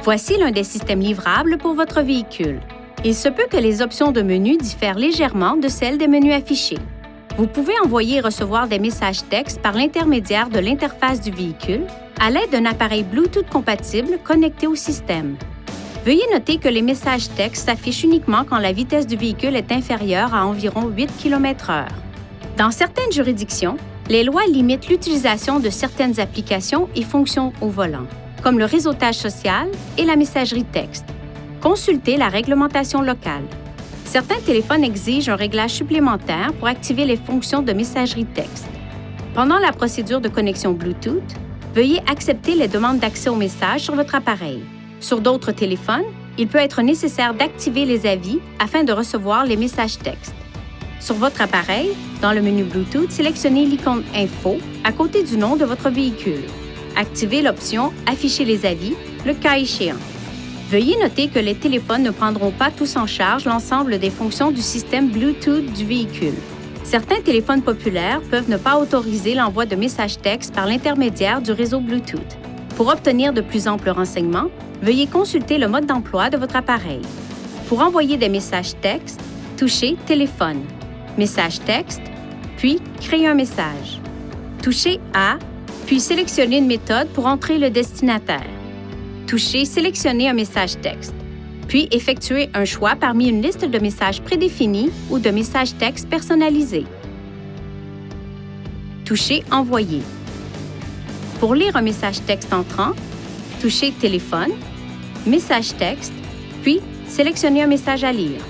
Voici l'un des systèmes livrables pour votre véhicule. Il se peut que les options de menu diffèrent légèrement de celles des menus affichés. Vous pouvez envoyer et recevoir des messages textes par l'intermédiaire de l'interface du véhicule à l'aide d'un appareil Bluetooth compatible connecté au système. Veuillez noter que les messages textes s'affichent uniquement quand la vitesse du véhicule est inférieure à environ 8 km/h. Dans certaines juridictions, les lois limitent l'utilisation de certaines applications et fonctions au volant, comme le réseautage social et la messagerie texte. Consultez la réglementation locale. Certains téléphones exigent un réglage supplémentaire pour activer les fonctions de messagerie texte. Pendant la procédure de connexion Bluetooth, veuillez accepter les demandes d'accès aux messages sur votre appareil. Sur d'autres téléphones, il peut être nécessaire d'activer les avis afin de recevoir les messages textes. Sur votre appareil, dans le menu Bluetooth, sélectionnez l'icône Info à côté du nom de votre véhicule. Activez l'option Afficher les avis, le cas échéant. Veuillez noter que les téléphones ne prendront pas tous en charge l'ensemble des fonctions du système Bluetooth du véhicule. Certains téléphones populaires peuvent ne pas autoriser l'envoi de messages textes par l'intermédiaire du réseau Bluetooth. Pour obtenir de plus amples renseignements, veuillez consulter le mode d'emploi de votre appareil. Pour envoyer des messages textes, touchez Téléphone, Message texte, puis Créer un message. Touchez à, puis sélectionnez une méthode pour entrer le destinataire. Touchez Sélectionner un message texte, puis effectuez un choix parmi une liste de messages prédéfinis ou de messages textes personnalisés. Touchez Envoyer. Pour lire un message texte entrant, touchez Téléphone, Message texte, puis sélectionnez un message à lire.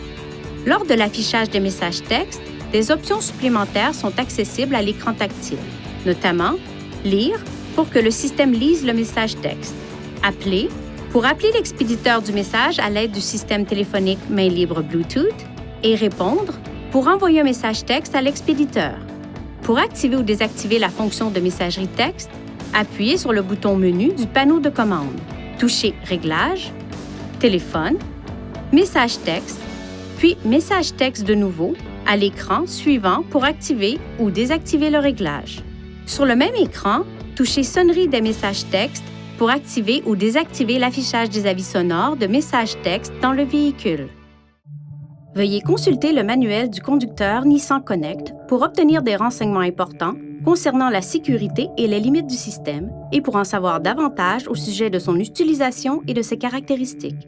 Lors de l'affichage des messages textes, des options supplémentaires sont accessibles à l'écran tactile, notamment Lire pour que le système lise le message texte, Appeler pour appeler l'expéditeur du message à l'aide du système téléphonique main libre Bluetooth et Répondre pour envoyer un message texte à l'expéditeur. Pour activer ou désactiver la fonction de messagerie texte, appuyez sur le bouton Menu du panneau de commande. Touchez Réglages, Téléphone, Message texte, puis Message texte de nouveau à l'écran suivant pour activer ou désactiver le réglage. Sur le même écran, touchez Sonnerie des messages textes pour activer ou désactiver l'affichage des avis sonores de messages textes dans le véhicule. Veuillez consulter le manuel du conducteur Nissan Connect pour obtenir des renseignements importants concernant la sécurité et les limites du système et pour en savoir davantage au sujet de son utilisation et de ses caractéristiques.